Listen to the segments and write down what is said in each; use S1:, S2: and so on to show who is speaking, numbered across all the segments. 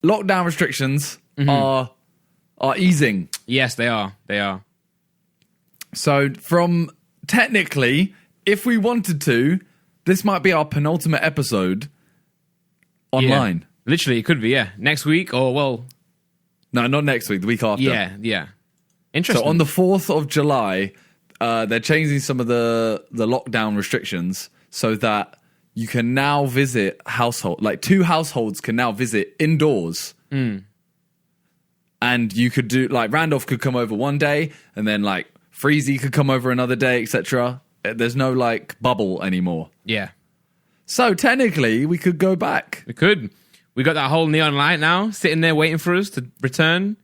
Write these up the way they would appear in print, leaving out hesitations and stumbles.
S1: lockdown restrictions are easing.
S2: Yes, they are. They are.
S1: So from technically, if we wanted to, this might be our penultimate episode online.
S2: Yeah. Literally, it could be, yeah. Next week or, well...
S1: No, not next week, the week after.
S2: Yeah. Interesting.
S1: So on the 4th of July, they're changing some of the lockdown restrictions so that you can now visit like 2 households can now visit indoors. And you could do, like, Randolph could come over one day, and then, like, Freezy could come over another day, etc. There's no, like, bubble anymore.
S2: Yeah.
S1: So, technically, we could go back.
S2: We could. We got that whole neon light now, sitting there waiting for us to return.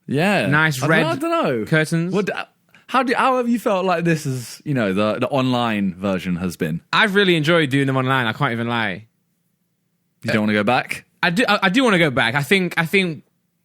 S1: Yeah.
S2: Nice red
S1: I don't know.
S2: curtains.
S1: How have you felt like this is, you know, the online version has been?
S2: I've really enjoyed doing them online, I can't even lie.
S1: You don't want to go back?
S2: I do want to go back. I think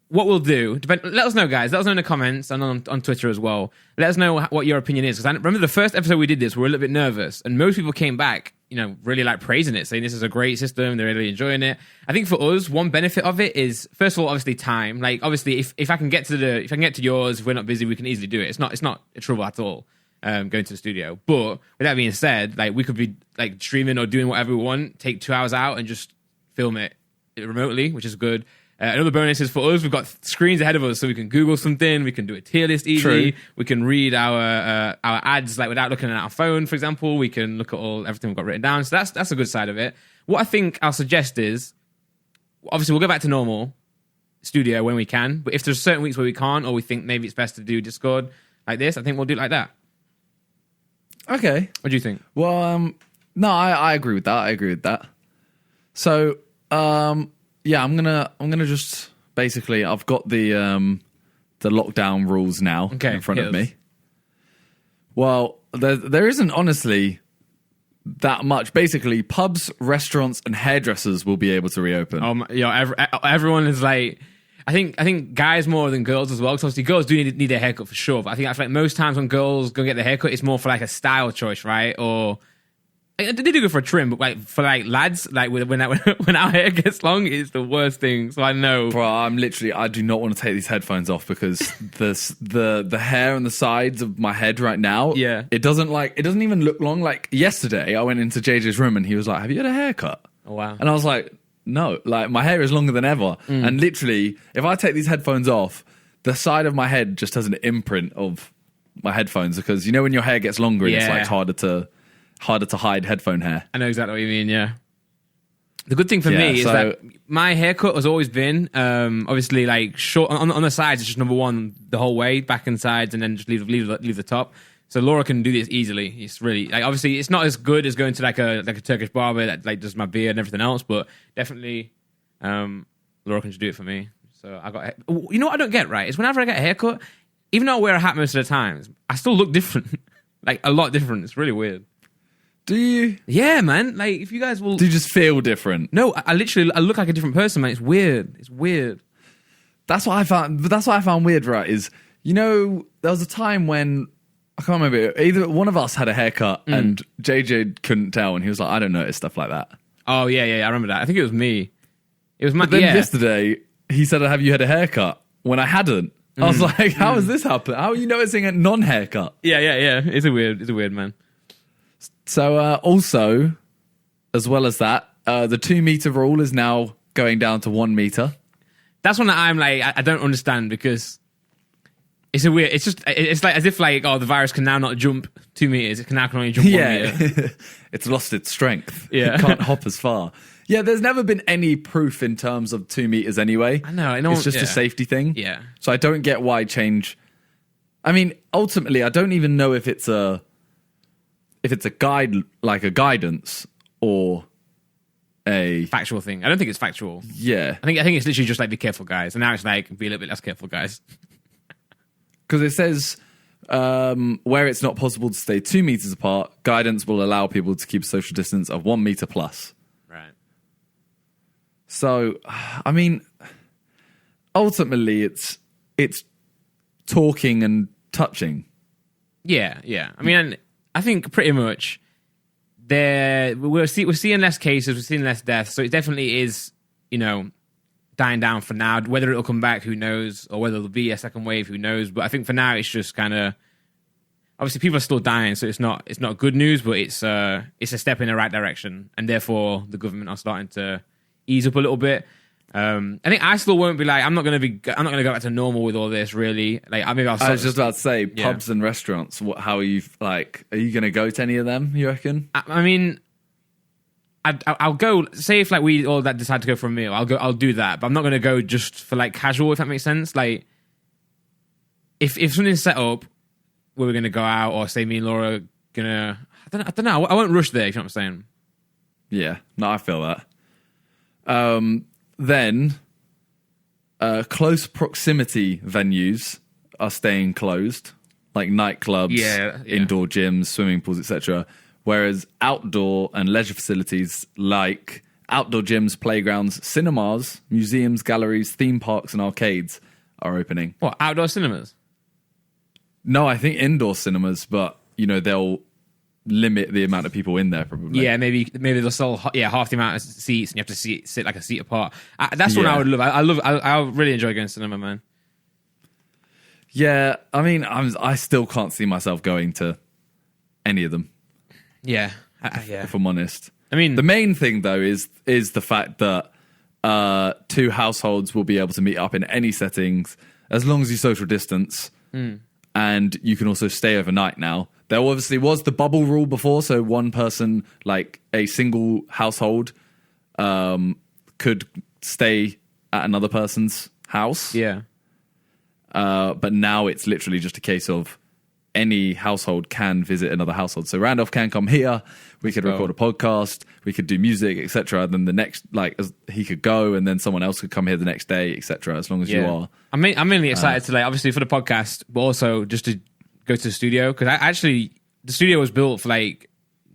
S2: what we'll do, let us know, guys. Let us know in the comments and on Twitter as well. Let us know what your opinion is. Because I remember the first episode we did this, we were a little bit nervous. And most people came back, you know, really like praising it, saying this is a great system. They're really enjoying it. I think for us, one benefit of it is, first of all, obviously time. Like, obviously, if I can get to yours, if we're not busy, we can easily do it. It's not a trouble at all, going to the studio. But with that being said, like, we could be like streaming or doing whatever we want, take 2 hours out and just film it remotely, which is good. Another bonus is for us, we've got screens ahead of us, so we can Google something, we can do a tier list easily, we can read our ads like without looking at our phone, for example. We can look at everything we've got written down. So that's a good side of it. What I think I'll suggest is, obviously we'll go back to normal studio when we can, but if there's certain weeks where we can't, or we think maybe it's best to do Discord like this, I think we'll do it like that.
S1: Okay.
S2: What do you think?
S1: Well, no, I agree with that. So, yeah, I'm gonna just basically, I've got the lockdown rules now in front of me. Well, there isn't honestly that much. Basically, pubs, restaurants, and hairdressers will be able to reopen.
S2: Everyone is like, I think guys more than girls as well. Because obviously, girls do need a haircut for sure. But I think that's like most times when girls go get their haircut, it's more for like a style choice, right? Or they do go for a trim, but like for like lads, like when our hair gets long, it's the worst thing. So I know,
S1: bro. I do not want to take these headphones off because the hair on the sides of my head right now, it doesn't even look long. Like yesterday, I went into JJ's room and he was like, "Have you had a haircut?"
S2: Oh wow!
S1: And I was like, "No, like my hair is longer than ever." And literally, if I take these headphones off, the side of my head just has an imprint of my headphones because you know when your hair gets longer, it's like harder to hide headphone hair.
S2: I know exactly what you mean, yeah. The good thing for me is that my haircut has always been, obviously, like, short on the sides, it's just number one the whole way, back and sides, and then just leave the top. So Laura can do this easily. It's really, like, obviously, it's not as good as going to, like a Turkish barber that, like, does my beard and everything else, but definitely, Laura can just do it for me. So I got, you know what I don't get, right, is whenever I get a haircut, even though I wear a hat most of the times, I still look different. Like, a lot different. It's really weird.
S1: Do you?
S2: Yeah, man. Like, if you guys will...
S1: Do you just feel different?
S2: No, I look like a different person, man. It's weird.
S1: That's what I found weird, right, is, you know, there was a time when, I can't remember, either one of us had a haircut and JJ couldn't tell, and he was like, I don't notice stuff like that.
S2: Oh, yeah, I remember that. I think it was me. It was my...
S1: But then yesterday, he said, have you had a haircut? When I hadn't. I was like, how has this happened? How are you noticing a non-haircut?
S2: Yeah. It's a weird, man.
S1: So also, as well as that, the 2 meter rule is now going down to 1 meter.
S2: That's one that I'm like, I don't understand because it's a weird. It's like as if like, oh, the virus can now not jump 2 meters. It can only jump 1 meter.
S1: It's lost its strength.
S2: Yeah,
S1: it can't hop as far. Yeah, there's never been any proof in terms of 2 meters anyway.
S2: I know.
S1: It's just a safety thing.
S2: Yeah.
S1: So I don't get why change. I mean, ultimately, I don't even know if it's a guide, like a guidance, or a
S2: factual thing. I don't think it's factual.
S1: Yeah.
S2: I think it's literally just like, be careful, guys. And now it's like, be a little bit less careful, guys.
S1: Because it says, where it's not possible to stay 2 meters apart, guidance will allow people to keep a social distance of 1 meter plus.
S2: Right.
S1: So, I mean, ultimately, it's talking and touching.
S2: Yeah. I mean, I think pretty much we're seeing less cases, we're seeing less deaths, so it definitely is, you know, dying down for now. Whether it'll come back, who knows? Or whether there'll be a second wave, who knows? But I think for now, it's just kind of obviously people are still dying, so it's not good news, but it's a step in the right direction, and therefore the government are starting to ease up a little bit. I think I still won't be like I'm not going to go back to normal with all this. Really, like I was just
S1: about to say pubs and restaurants. How are you like? Are you going to go to any of them? You reckon?
S2: I mean, I'll go. Say if like we all that decide to go for a meal, I'll do that. But I'm not going to go just for like casual. If that makes sense. Like if something's set up, where we're going to go out, or say me and Laura are gonna. I don't know. I won't rush there. If you know what I'm saying.
S1: Yeah. No, I feel that. Then, close proximity venues are staying closed, like nightclubs, indoor gyms, swimming pools, etc. Whereas outdoor and leisure facilities like outdoor gyms, playgrounds, cinemas, museums, galleries, theme parks, and arcades are opening.
S2: What, outdoor cinemas?
S1: No, I think indoor cinemas, but they'll limit the amount of people in there probably.
S2: Yeah, maybe they'll sell half the amount of seats, and you have to sit like a seat apart. That's what I would love. I really enjoy going to cinema, man.
S1: Yeah, I mean, I still can't see myself going to any of them.
S2: Yeah,
S1: if I'm honest.
S2: I mean,
S1: the main thing though is the fact that two households will be able to meet up in any settings as long as you social distance, and you can also stay overnight now. There obviously was the bubble rule before, so one person, like a single household, could stay at another person's house.
S2: Yeah.
S1: But now it's literally just a case of any household can visit another household. So Randolph can come here, we could record a podcast, we could do music, etc. Then the next, he could go, and then someone else could come here the next day, etc. As long as you are.
S2: I'm mainly excited to, obviously for the podcast, but also just to go to the studio, because the studio was built for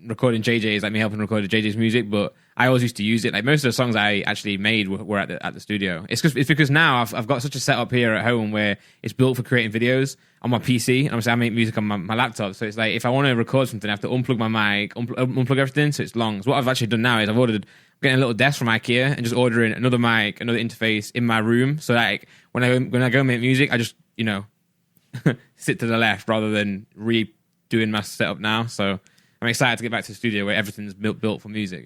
S2: recording JJ's, me helping record JJ's music, but I always used to use it. Most of the songs I actually made were at the studio. It's because now I've got such a setup here at home where it's built for creating videos on my PC, and obviously I make music on my laptop. So it's like if I want to record something, I have to unplug my mic, unplug everything, so it's long. So what I've actually done now is getting a little desk from IKEA and just ordering another mic, another interface in my room, so that when I go make music, I just sit to the left rather than redoing my setup now. So I'm excited to get back to the studio where everything's built for music,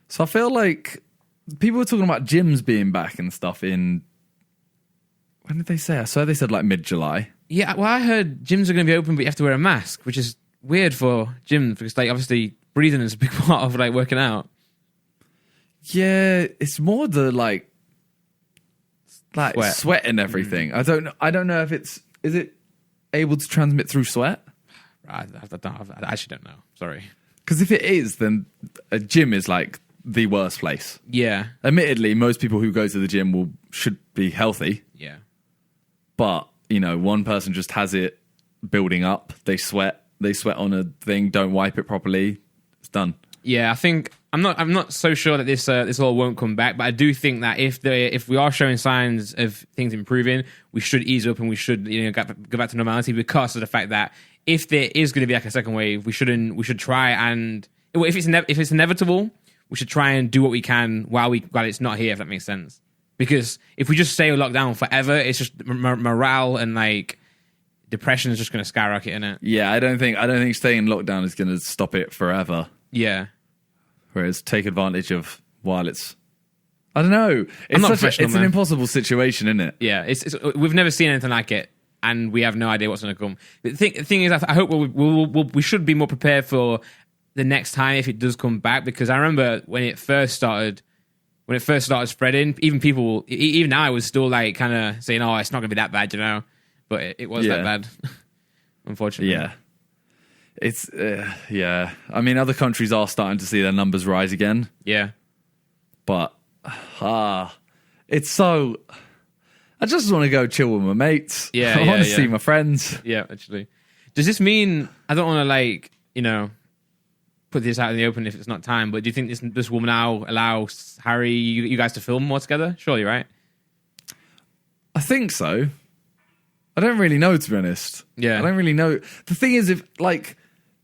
S1: So I feel like people were talking about gyms being back and stuff when did they say? I saw they said mid-July.
S2: Yeah, well, I heard gyms are going to be open, but you have to wear a mask, which is weird for gyms because obviously breathing is a big part of working out. Yeah,
S1: it's more the sweat and everything. I don't know if is it able to transmit through sweat?
S2: I actually don't know. Sorry.
S1: Because if it is, then a gym is the worst place.
S2: Yeah.
S1: Admittedly, most people who go to the gym should be healthy.
S2: Yeah.
S1: But, one person just has it building up. They sweat on a thing, don't wipe it properly. It's done.
S2: Yeah, I think I'm not so sure that this all won't come back, but I do think that if we are showing signs of things improving, we should ease up and we should go back to normality, because of the fact that if there is going to be a second wave, we should try and if it's inevitable, we should try and do what we can while it's not here, if that makes sense. Because if we just stay locked down forever, it's just morale and depression is just going to skyrocket, innit?
S1: Yeah, I don't think staying in lockdown is going to stop it forever.
S2: Yeah.
S1: Whereas take advantage of while it's, I don't know. It's an impossible situation, isn't it?
S2: Yeah, it's we've never seen anything like it, and we have no idea what's going to come. The thing is, I hope we should be more prepared for the next time if it does come back, because I remember when it first started spreading, even now I was still kind of saying, oh, it's not going to be that bad, but it was that bad, unfortunately.
S1: Yeah. It's, I mean, other countries are starting to see their numbers rise again.
S2: Yeah.
S1: But, it's so, I just want to go chill with my mates.
S2: Yeah,
S1: I want to see my friends.
S2: Yeah, actually. Does this mean, I don't want to put this out in the open if it's not time, but do you think this will now allow Harry, you guys to film more together? Surely, right?
S1: I think so. I don't really know, to be honest.
S2: Yeah.
S1: I don't really know. The thing is, if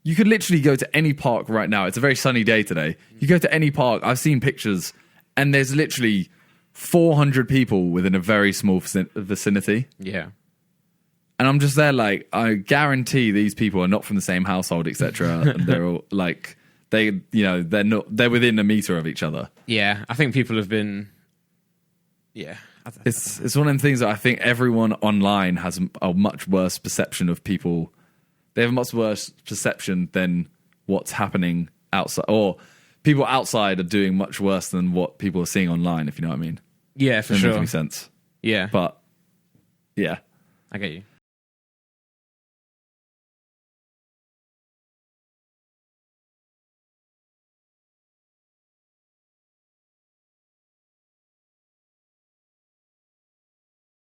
S1: you could literally go to any park right now. It's a very sunny day today. You go to any park. I've seen pictures, and there's literally 400 people within a very small vicinity.
S2: Yeah.
S1: And I'm just there like, I guarantee these people are not from the same household, etc. And they're all like, they're within a meter of each other.
S2: Yeah, I think people have been, yeah.
S1: It's one of them things that I think everyone online has a much worse perception of people. They have a much worse perception than what's happening outside, or people outside are doing much worse than what people are seeing online, if you know what I mean.
S2: Yeah, for
S1: Doesn't
S2: sure.
S1: make any sense.
S2: Yeah.
S1: But, yeah.
S2: I get you.